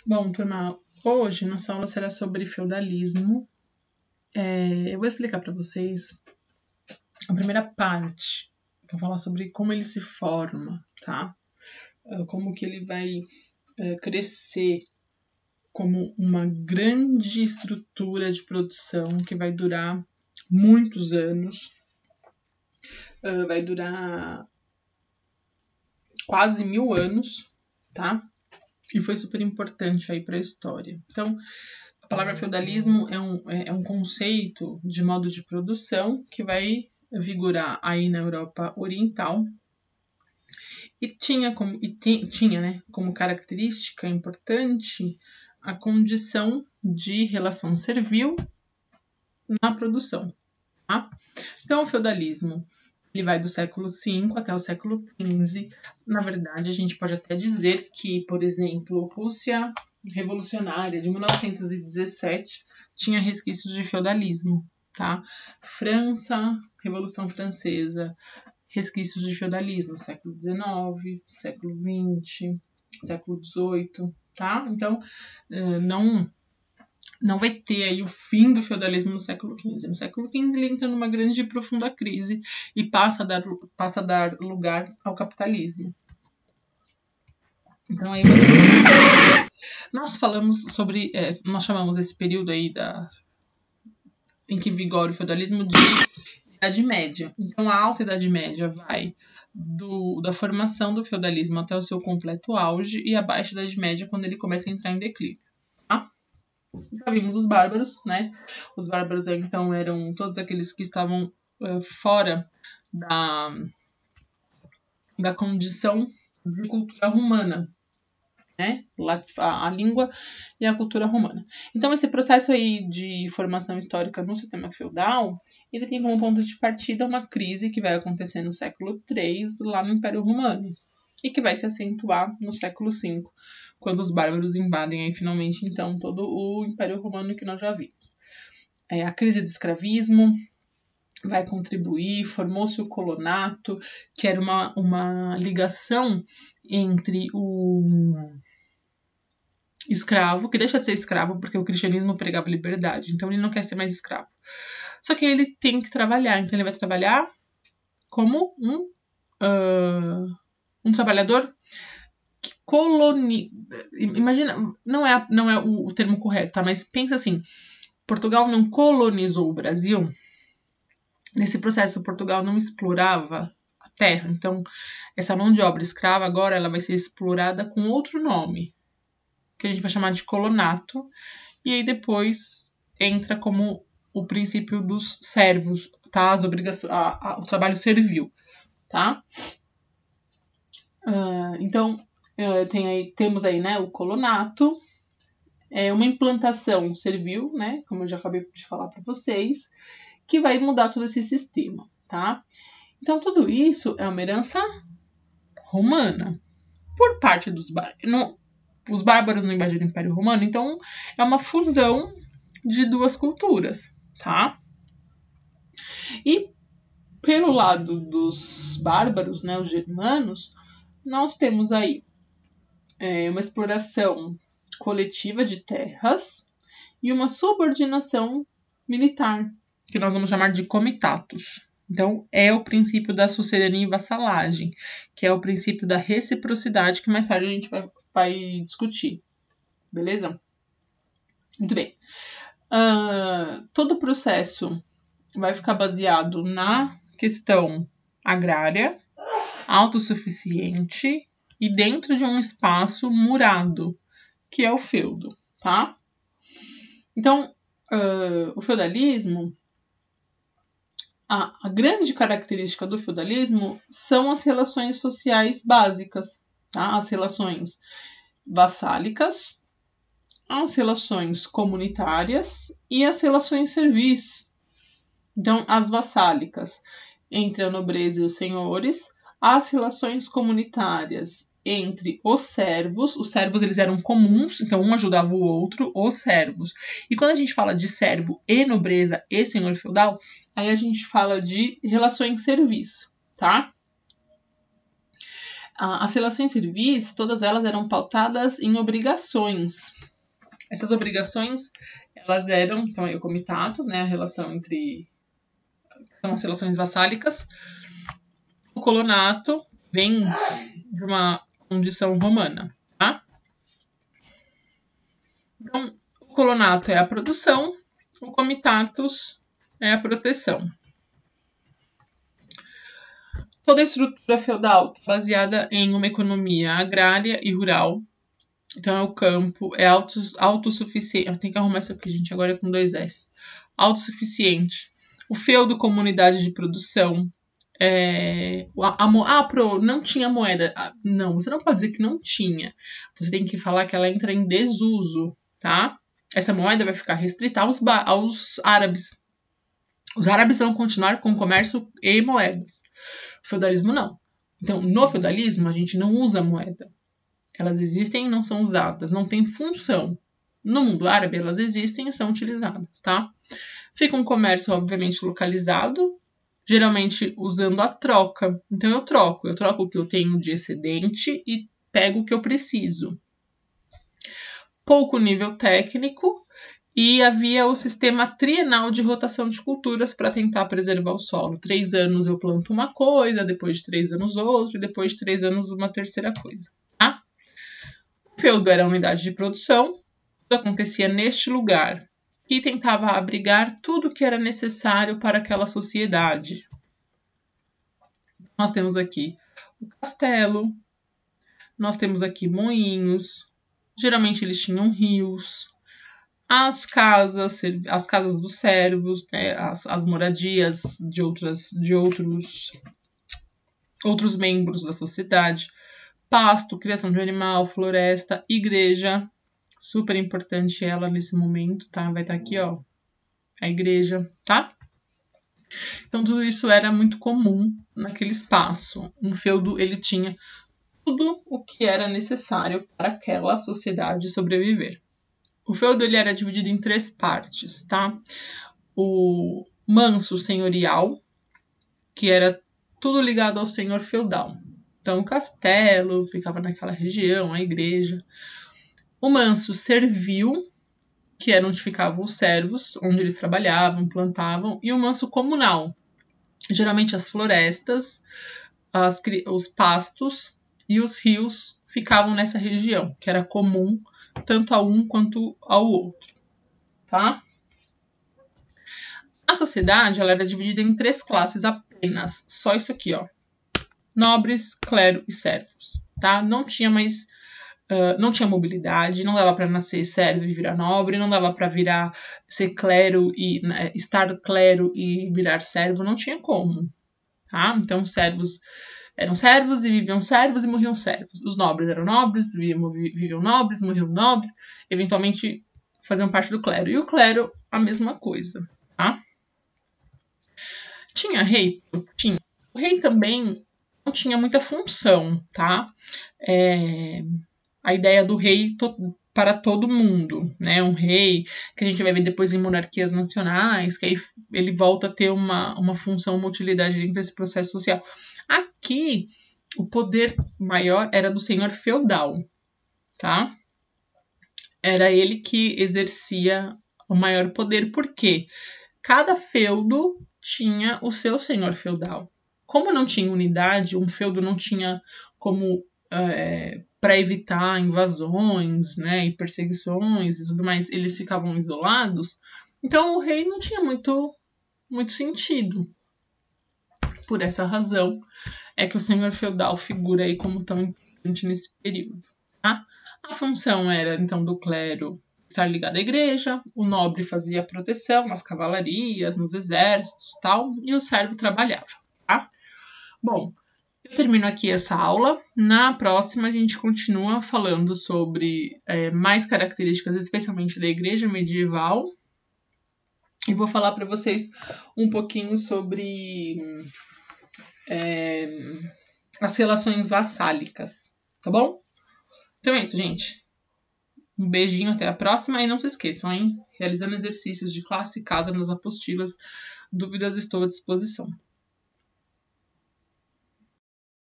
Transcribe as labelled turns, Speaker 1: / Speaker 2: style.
Speaker 1: Bom, turma, hoje nossa aula será sobre feudalismo. Eu vou explicar para vocês a primeira parte. Vou falar sobre como ele se forma, tá? Como que ele vai crescer como uma grande estrutura de produção que vai durar muitos anos. Vai durar quase 1000 anos, tá? E foi super importante aí para a história. Então, a palavra feudalismo é um conceito de modo de produção que vai vigorar aí na Europa Oriental e tinha como característica importante a condição de relação servil na produção. Tá? Então, o feudalismo ele vai do século V até o século XV. Na verdade, a gente pode até dizer que, por exemplo, Rússia revolucionária de 1917 tinha resquícios de feudalismo, tá? França, Revolução Francesa, resquícios de feudalismo, século XIX, século XX, século XVIII, tá? Então, não vai ter aí o fim do feudalismo no século XV. No século XV ele entra numa grande e profunda crise e passa a dar lugar ao capitalismo. Então aí nós falamos sobre, nós chamamos esse período aí em que vigora o feudalismo de Idade Média. Então a Alta Idade Média vai da formação do feudalismo até o seu completo auge e a Baixa Idade Média quando ele começa a entrar em declínio. Tá? Já vimos os bárbaros, né? Os bárbaros, então, eram todos aqueles que estavam fora da condição de cultura romana, né? A língua e a cultura romana. Então, esse processo aí de formação histórica no sistema feudal, ele tem como ponto de partida uma crise que vai acontecer no século III, lá no Império Romano, e que vai se acentuar no século V, quando os bárbaros invadem aí finalmente então todo o Império Romano que nós já vimos. A crise do escravismo vai contribuir, formou-se o colonato, que era uma ligação entre o escravo, que deixa de ser escravo porque o cristianismo pregava liberdade, então ele não quer ser mais escravo. Só que ele tem que trabalhar, então ele vai trabalhar como um trabalhador imagina, não é o termo correto, tá? Mas pensa assim, Portugal não colonizou o Brasil. Nesse processo, Portugal não explorava a terra. Então, essa mão de obra escrava agora ela vai ser explorada com outro nome, que a gente vai chamar de colonato. E aí depois entra como o princípio dos servos, tá? As obrigações, o trabalho servil, tá? Então, temos aí, né, o colonato, uma implantação servil, né, como eu já acabei de falar para vocês, que vai mudar todo esse sistema, tá? Então, tudo isso é uma herança romana. Por parte dos bárbaros. Os bárbaros não invadiram o Império Romano, então é uma fusão de duas culturas, tá? E pelo lado dos bárbaros, né, os germanos, nós temos aí uma exploração coletiva de terras e uma subordinação militar, que nós vamos chamar de comitatus. Então, é o princípio da sucedania e vassalagem, que é o princípio da reciprocidade, que mais tarde a gente vai discutir. Beleza? Muito bem. Todo o processo vai ficar baseado na questão agrária, autossuficiente e dentro de um espaço murado, que é o feudo, tá? Então, o feudalismo, a grande característica do feudalismo são as relações sociais básicas, tá? As relações vassálicas, as relações comunitárias e as relações servis. Então, as vassálicas entre a nobreza e os senhores, as relações comunitárias entre os servos eles eram comuns, então um ajudava o outro, os servos. E quando a gente fala de servo e nobreza e senhor feudal, aí a gente fala de relações de serviço, tá? As relações civis, todas elas eram pautadas em obrigações. Essas obrigações, elas eram, então, aí o comitatus, né, a relação entre, são as relações vassálicas. O colonato vem de uma condição romana, tá? Então, o colonato é a produção, o comitatus é a proteção. Toda a estrutura feudal baseada em uma economia agrária e rural. Então, é o campo, é autossuficiente. Eu tenho que arrumar isso aqui, gente, agora é com 2 S. Autossuficiente. O feudo, comunidade de produção. Não tinha moeda. Não, você não pode dizer que não tinha. Você tem que falar que ela entra em desuso, tá? Essa moeda vai ficar restrita aos árabes. Os árabes vão continuar com comércio e moedas. O feudalismo não. Então, no feudalismo, a gente não usa moeda. Elas existem e não são usadas. Não tem função. No mundo árabe, elas existem e são utilizadas, tá? Fica um comércio, obviamente, localizado, geralmente usando a troca. Então, eu troco o que eu tenho de excedente e pego o que eu preciso. Pouco nível técnico. E havia o sistema trienal de rotação de culturas para tentar preservar o solo. 3 anos eu planto uma coisa, depois de 3 anos outra, e depois de 3 anos uma terceira coisa. Tá? O feudo era a unidade de produção, tudo acontecia neste lugar, que tentava abrigar tudo que era necessário para aquela sociedade. Nós temos aqui o castelo, nós temos aqui moinhos, geralmente eles tinham rios, as casas dos servos, né, as moradias de outros membros da sociedade, pasto, criação de animal, floresta, igreja, super importante ela nesse momento, tá? Vai estar aqui, ó, a igreja, tá? Então, tudo isso era muito comum naquele espaço. Um feudo, ele tinha tudo o que era necessário para aquela sociedade sobreviver. O feudo ele era dividido em 3 partes, tá? O manso senhorial, que era tudo ligado ao senhor feudal. Então, o castelo ficava naquela região, a igreja. O manso servil, que era onde ficavam os servos, onde eles trabalhavam, plantavam. E o manso comunal, geralmente as florestas, os pastos e os rios ficavam nessa região, que era comum tanto a um quanto ao outro, tá? A sociedade, ela era dividida em 3 classes apenas, só isso aqui, ó. Nobres, clero e servos, tá? Não tinha mais, não tinha mobilidade, não dava para nascer servo e virar nobre, não dava para ser clero e estar clero e virar servo, não tinha como, tá? Então, os servos eram servos e viviam servos e morriam servos. Os nobres eram nobres, viviam nobres, morriam nobres, eventualmente faziam parte do clero. E o clero, a mesma coisa, tá? Tinha rei? Tinha. O rei também não tinha muita função, tá? A ideia do rei para todo mundo, né? Um rei, que a gente vai ver depois em monarquias nacionais, que aí ele volta a ter uma função, uma utilidade dentro desse processo social. Aqui, o poder maior era do senhor feudal, tá? Era ele que exercia o maior poder, porque cada feudo tinha o seu senhor feudal. Como não tinha unidade, um feudo não tinha como para evitar invasões, né, e perseguições e tudo mais, eles ficavam isolados, então o rei não tinha muito sentido. Por essa razão é que o senhor feudal figura aí como tão importante nesse período, tá? A função era, então, do clero estar ligado à igreja, o nobre fazia proteção nas cavalarias, nos exércitos e tal, e o servo trabalhava, tá? Bom, eu termino aqui essa aula. Na próxima, a gente continua falando sobre mais características, especialmente da igreja medieval. E vou falar para vocês um pouquinho sobre as relações vassálicas, tá bom? Então é isso, gente. Um beijinho, até a próxima. E não se esqueçam, hein? Realizando exercícios de classe e casa nas apostilas. Dúvidas, estou à disposição.